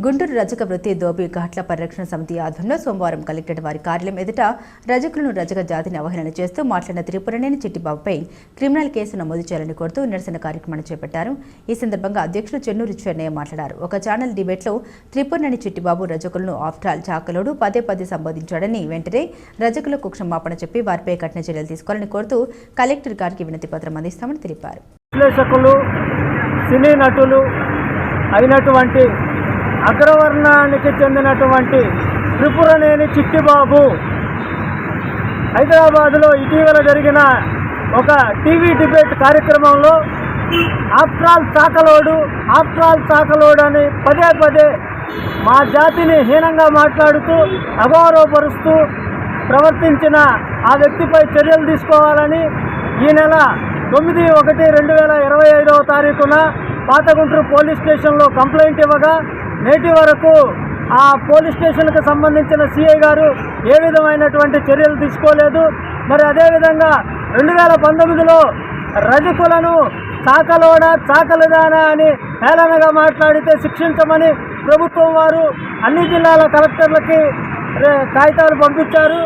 గుంటూరు రజక వృత్తి దోబి ఘాట్ల పరిరక్షణ సమితి ఆధ్వర్యంలో సోమవారం కలెక్టరేట్ వారి కార్యాలయం ఎదుట రజకులను రజక జాతిని అవహేళన చేస్తూ మాట్లాడిన త్రిపురనేని చిట్టిబాబుపై క్రిమినల్ కేసు నమోదు చేయాలని కోరుతూ నిరసన కార్యక్రమాన్ని చేపట్టారు. ఈ సందర్భంగా అధ్యక్షులు చెన్నూరి చెన్నయ్య మాట్లాడారు. ఒక ఛానల్ డిబేట్లో త్రిపురనేని చిట్టిబాబు రజకులను ఆఫ్టర్ చాకలోడు పదే సంబోధించాడని వెంటనే రజకులకు క్షమాపణ చెప్పి వారిపై కఠిన చర్యలు తీసుకోవాలని కోరుతూ కలెక్టర్ గారికి వినతి పత్రం అందిస్తామని తెలిపారు. విశ్లేషకులు సినీ నటులు అయినటువంటి అగ్రవర్ణానికి చెందినటువంటి త్రిపురనేని చిట్టిబాబు హైదరాబాద్లో ఇటీవల జరిగిన ఒక టీవీ డిబేట్ కార్యక్రమంలో ఆఫ్టర్ ఆల్ చాకలోడు అని పదే మా జాతిని హీనంగా మాట్లాడుతూ అగౌరవపరుస్తూ ప్రవర్తించిన ఆ వ్యక్తిపై చర్యలు తీసుకోవాలని ఈ నెల 9/1/2025 పాతగుంటూరు పోలీస్ స్టేషన్లో కంప్లైంట్ ఇవ్వగా నేటి వరకు ఆ పోలీస్ స్టేషన్కి సంబంధించిన సిఐ గారు ఏ విధమైనటువంటి చర్యలు తీసుకోలేదు. మరి అదేవిధంగా 2019లో రజకులను చాకలిదానా అని హేళనగా మాట్లాడితే శిక్షించమని ప్రభుత్వం వారు అన్ని జిల్లాల కలెక్టర్లకి కాగితాలు పంపించారు.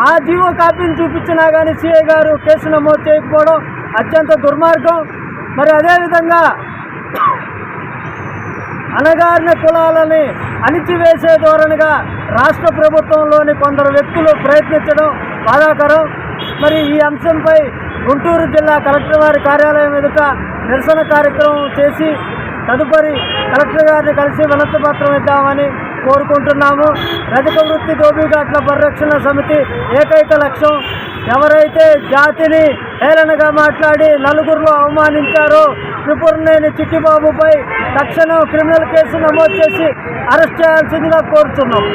ఆ జీవో కాపీని చూపించినా కానీ సిఐ గారు కేసు నమోదు చేయకపోవడం అత్యంత దుర్మార్గం. మరి అదేవిధంగా అణగారిన కులాలని అణిచివేసే ధోరణిగా రాష్ట్ర ప్రభుత్వంలోని కొందరు వ్యక్తులు ప్రయత్నించడం బాధాకరం. మరి ఈ అంశంపై గుంటూరు జిల్లా కలెక్టర్ వారి కార్యాలయం ఎదుట నిరసన కార్యక్రమం చేసి తదుపరి కలెక్టర్ గారిని కలిసి వినతి పత్రం ఇద్దామని కోరుకుంటున్నాము. రజక వృత్తి దోబిఘాట్ల పరిరక్షణ సమితి ఏకైక లక్ష్యం ఎవరైతే జాతిని హేళనగా మాట్లాడి నలుగురిలో అవమానించారో త్రిపురనేని చిట్టిబాబుపై తక్షణం క్రిమినల్ కేసు నమోదు చేసి అరెస్ట్ చేయాల్సిందిగా కోరుతున్నాం.